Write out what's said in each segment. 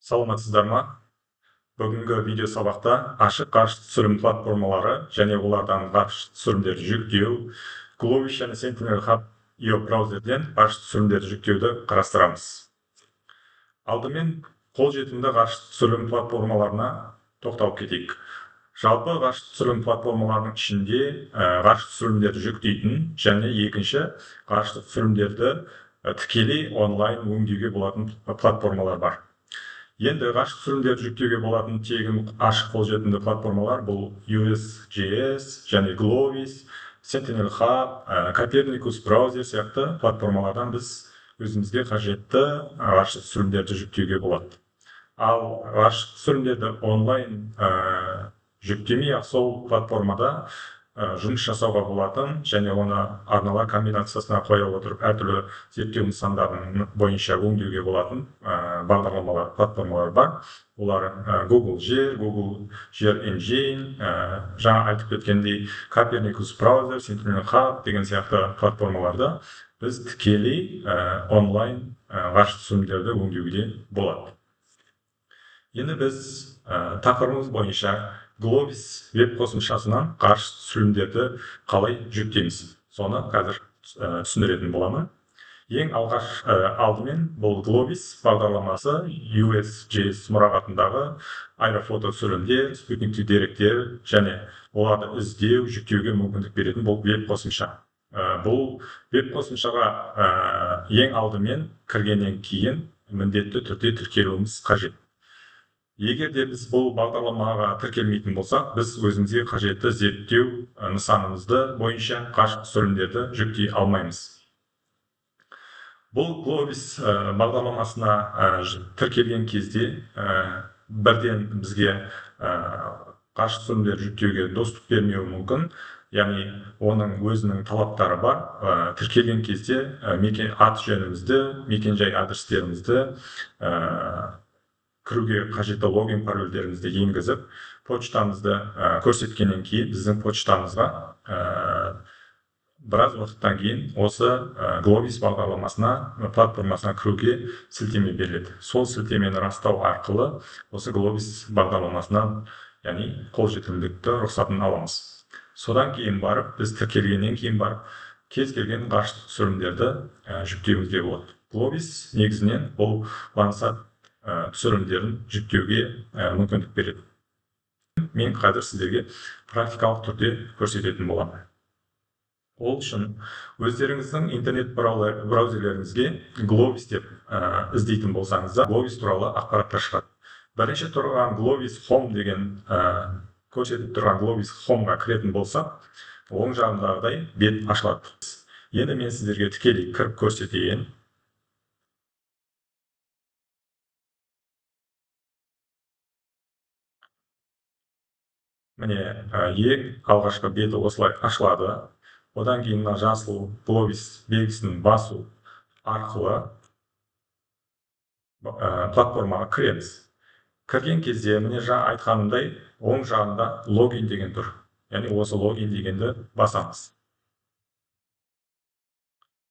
Саламатсыздар ма? Бүгінгі видео сабақта ашық ғарыш түсірім платформалары және олардан ғарыш түсірімдерді жүктеу, Glovis және Sentinel Hub IO браузерден ғарыш түсірімдерді жүктеуді қарастырамыз. Алдымен қолжетімді ғарыш түсірім платформаларына тоқталып кетейік. Жалпы ғарыш түсірім платформаларының ішінде ғарыш түсірімдерді жүктейтін және екінші ғарыш түсірімдерді тікелей онлайн өңдеуге болатын платформалар бар. Енді ғарыш түсірімдерді жүктеуге болатын тегін ашық қолжетімді платформалар бұл USGS және Glovis, Sentinel Hub, Copernicus браузер сияқты платформалардан біз өзімізге қажетті ғарыш түсірімдерді жүктеуге болады. Ал ғарыш түсірімдерді онлайн жүктемей сол платформада жұмыс жасауға болатын және оны арналар комбинациясына қоя отырып әртүрлі зерттеу нысандарының бойынша өңдеуге болатын бағдарламалар, платформалар бар. Олар Google Жер, Google Жер Engine, жаңа айтып кеткендей Copernicus браузер, Sentinel Hub деген сияқты платформаларда біз тікелей онлайн ғарыш түсірімдерді өңдеуге болады. Енді біз тақырыбымыз бойынша Glovis веб қосымшасынан ғарыш түсірімдерді қалай жүктейміз, соны қазір түсіндіретін боламын. Ең алдымен бұл Glovis бағдарламасы USGS мұрағатындағы аэрофото түсірімдер, спутниктік деректер және оларды іздеу, жүктеуге мүмкіндік беретін бұл веб қосымша. Бұл веб қосымшаға ең алдымен кіргеннен кейін міндетті түрде тіркелуіміз қажет. Егер де біз бұл бағдарламаға тіркелмейтін болсақ, біз өзімізге қажетті зерттеу нысанымызды бойынша ғарыш түсірімдерді жүктей алмаймыз. Бұл Glovis бағдарламасына тіркелген кезде бірден бізге ғарыш түсірімдерді жүктеуге доступ бермеуі мүмкін. Яғни оның өзінің талаптары бар. Тіркелген кезде ат жөнімізді, мекен-жай адрестерімізді, кіруге қажетті логин парольдерімізді енгізіп, почтамызды көрсеткеннен кейін біздің почтамызға біраз уақыттан кейін осы Glovis бағдарламасына, платформасына кіруге сілтеме беріледі. Сол сілтемені растау арқылы осы Glovis бағдарламасынан, яғни қолжетімділікті рұқсатын аламыз. Содан кейін барып, біз тіркелгеннен кейін барып, кез келген ғарыш түсірімдерді жүктеуімізге болады. Glovis негізінен бұл Landsat түсірімдерін жүктеуге мүмкіндік береді. Мен қазір сіздерге практикалық түрде көрсететін боламын. Ол үшін өздеріңіздің интернет браузерлеріңізге Glovis деп іздейтін болсаңыздар, Glovis туралы ақпараттар шығады. Бірінші тұрған Glovis Home деген көрсетіп тұрған Glovis Homeға кіретін болсақ, оң жағындағыдай бет ашылады. Енді мен сіздерге тікелей кіріп көрсетейін. Міне, ең алғашқы беті осылай ашылады. Одан кейін жасыл Glovis белгісін басу арқылы платформаға кіреміз. Кірген кезде, міне жаңа айтқанымдай, оң жағында логин деген тұр. Яғни осы логин дегенді басамыз.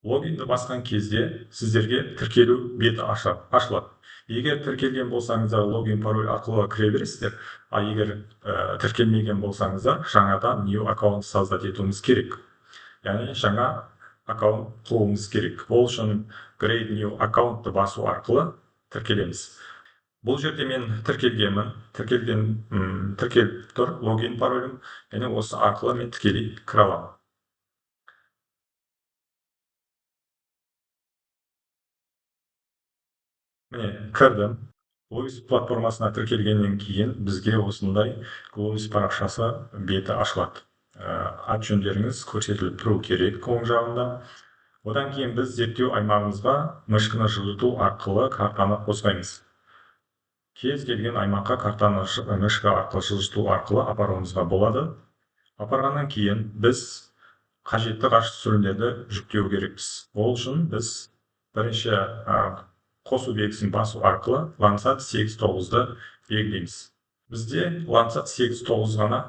Логинді басқан кезде сіздерге тіркелу беті ашылады. Егер тіркелген болсаңыздар, логин пароль арқылы кіре бересіздер. А егер тіркелмеген болсаңыздар, жаңадан new аккаунт создать етуіміз керек. Яғни жаңа аккаунт құруымыз керек. Ол үшін create new аккаунтты басу арқылы тіркелеміз. Бұл жерде мен тіркелгенмін, тіркеліп тұр логин паролім, және осы арқылы мен тікелей кіре аламын. Міне, кірдім. Glovis платформасына тіркелгеннен кейін бізге осындай Glovis парақшасы беті ашылады. Ат жөндеріңіз көрсетіліп тұру керек оң жағында. Одан кейін біз зерттеу аймағымызға мышканы жылжыту арқылы картаны қосаймыз. Кез келген аймаққа картаны мышка арқылы жылжыту арқылы апаруымызға болады. Апарғаннан кейін біз қажетті ғарыш түсірімдерді жүктеу керекпіз. Ол үшін біз бірінші қосу белгісін басу арқылы Landsat 8.9-ды белгілейміз. Бізде Landsat 8.9 ғана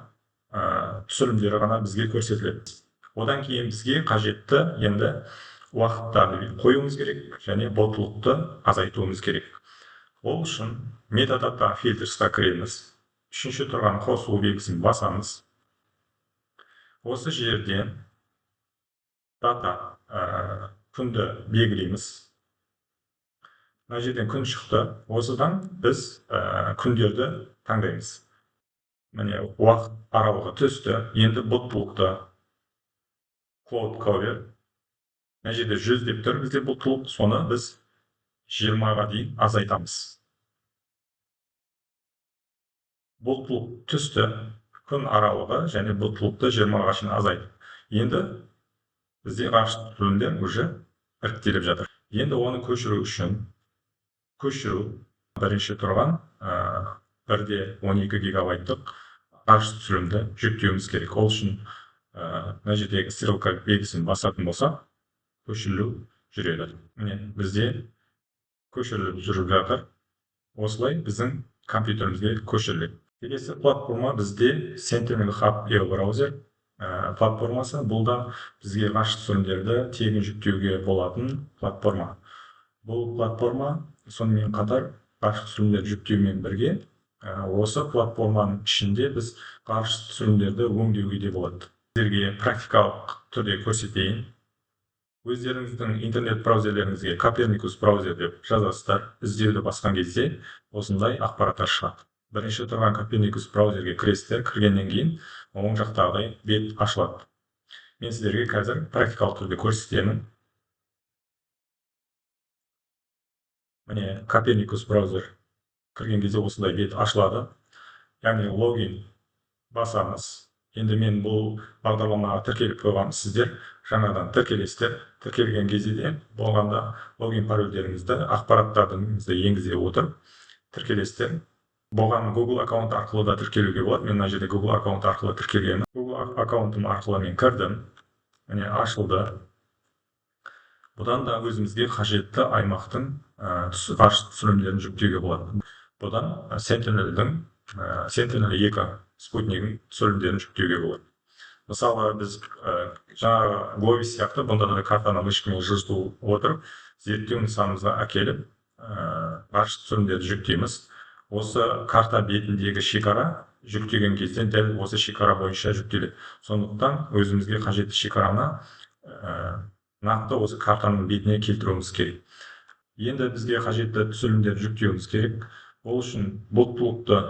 түсірімдері ғана бізге көрсетіледі. Одан кейін бізге қажетті енді уақыттарды қоюымыз керек және боттылықты азайтуымыз керек. Ол үшін метадата фильтрсқа кіреміз. Үшінші тұрған қосу белгісін басамыз. Осы жерден дата күнді белгілейміз. Мына жерден күн шықты. Осыдан біз күндерді таңдаймыз. Міне уақыт аралығы түсті. Енді бұлттылықты cloud cover. Мына жерде 100 деп тұр бізде бұлттылық. Соны біз 20-ға дейін азайтамыз. Бұлттылық түсті. Күн аралығы және бұлттылықты 20-ға шейін азайды. Енді бізде ғарыш түсірілімдер уже іріктеліп жатыр. Енді оны көшіру үшін бірінші тұрған 1.12 гигабайттық ғарыш түсірілімді жүктеуіміз керек. Ол үшін мына жердегі ссылка белгісін басатын болса, көшірілу жүреді. Міне бізде көшіріліп жүріп жатыр. Осылай біздің компьютерімізге көшіріледі. Келесі платформа бізде Sentinel Hub браузер платформасы. Бұл да бізге ғарыш түсірілімдерді тегін жүктеуге болатын платформа. Бұл платформа сонымен қатар ғарыш түсірілімдерді жүктеумен бірге осы платформаның ішінде біз ғарыш түсірілімдерді өңдеуге де болады. Сіздерге практикалық түрде көрсетейін. Өздеріңіздің интернет браузерлеріңізге Copernicus браузер деп жазасыздар. Іздеуді басқан кезде осындай ақпараттар шығады. Бірінші тұрған Copernicus браузерге кіресіздер. Кіргеннен кейін оң жақтағыдай бет ашылады. Мен сіздерге қазір практикалық түрде көрсетемін. Міне Copernicus браузер кірген кезде осындай бет ашылады. Яғни логин басамыз. Енді мен бұл бағдарламаға тіркеліп қойғам, сіздер жаңадан тіркелесіздер. Тіркелген кезде де болғанда логин парольдеріңізді, ақпараттарыңызды енгізе отырып тіркелесіздер. Болған Google аккаунт арқылы да тіркелуге болады. Мен мына жерде Google аккаунт арқылы тіркелгенмін. Google аккаунтым арқылы мен кірдім. Міне ашылды. Бұдан да өзімізге қажетті аймақтың ғарыш түсірілімдерін жүктеуге болады. Бұдан Sentinel 2 спутнигінің түсірілімдерін жүктеуге болады. Мысалы, біз жаңағы Glovis сияқты бұнда да картаны мышкамен жылжытып отырып, зерттеу нысанымызға әкеліп, ғарыш түсірілімдерді жүктейміз. Осы карта бетіндегі шекара жүктеген кезде дәл осы шекара бойынша жүктеледі. Сондықтан өзімізге қажетті шекараны нақты осы картаның бетіне келтіруіміз керек. Енді бізге қажетті түсірілімдерді жүктеуіміз керек. Ол үшін бұлттылықты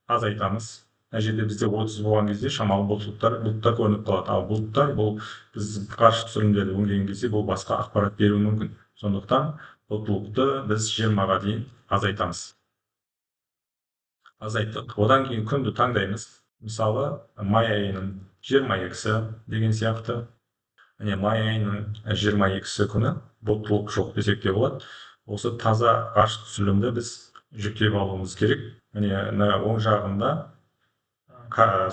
азайтамыз. Мына жерде бізде 30 болған кезде шамалы бұлттар көрініп қалады. Ал бұлттар бұл біз ғарыш түсірілімдерді өңдеген кезде бұл басқа ақпарат беруі мүмкін. Сондықтан бұлттылықты біз 20-ға дейін азайтамыз. Азайттық. Одан кейін күнді таңдаймыз. Мысалы, май айының 22-сі деген сияқты. Міне май айының 22-сі күні бұлттылық жоқ десек те болады. Осы таза ғарыш түсірілімді біз жүктеп алуымыз керек. Міне оң жағында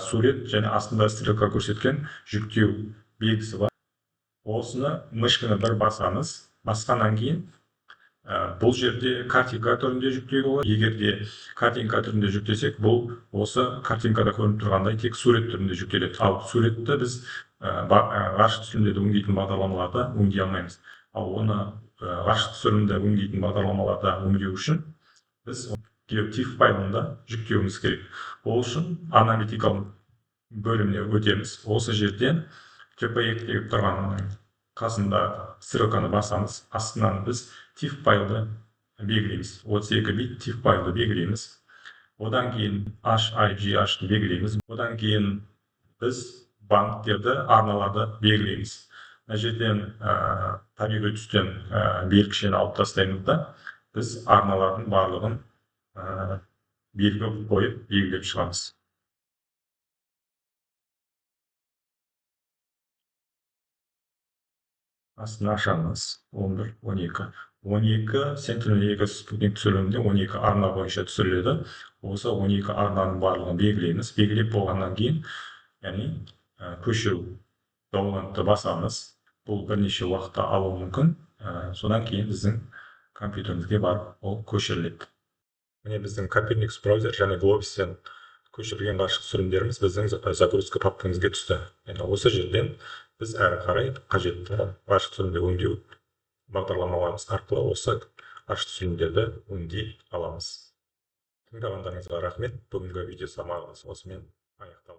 сурет және астында стрелка көрсеткен жүктеу белгісі бар. Осыны мышканы бір басамыз. Басқаннан кейін бұл жерде картинка түрінде жүктеуге болады. Егер де картинка түрінде жүктесек, бұл осы картинкада көрініп тұрғандай тек сурет түрінде жүктеледі. Ал суретті біз ғарыш түсірілімдерді өңдейтін бағдарламаларда өңдей алмаймыз. Ал оны ғарыш түсірілімді өңдейтін бағдарламаларда өңдеу үшін біз TIFF файлында жүктеуіміз керек. Ол үшін аналитикалық бөліміне өтеміз. Осы жерден JPEG деп тұрған қасында ссылканы басамыз. Астынан біз TIFF файлды белгілейміз. 32 бит TIFF файлды белгілейміз. Одан кейін HIGH-ды белгілейміз. Одан кейін біз банктерді, арналарды белгілейміз. Мына жерден табиғи түстен белгішені алып тастаймыз да біз арналардың барлығын белгі қойып белгілеп шығамыз. Астына ашамыз. 11, 12. 12 Sentinel 2 спутник түсірілімінде 12 арна бойынша түсіріледі. Осы 12 арнаның барлығын белгілейміз. Белгілеп болғаннан кейін, яғни көшіру downloadты басамыз. Бұл бірнеше уақытта алуы мүмкін. Содан кейін біздің компьютерімізге барып ол көшіріледі. Міне біздің Copernicus браузер және Glovis'тен көшірілген ғарыш түсірілімдеріміз біздің загрузка папкамызға түсті. Енді осы жерден біз әрі қарай қажетті ғарыш түсірілімді өңдеу бағдарламаларымыз арқылы осы ашық түсірілімдерді өңдей аламыз. Тыңдағандарыңызға рахмет. Бүгінгі видео сабағымыз осымен аяқталды.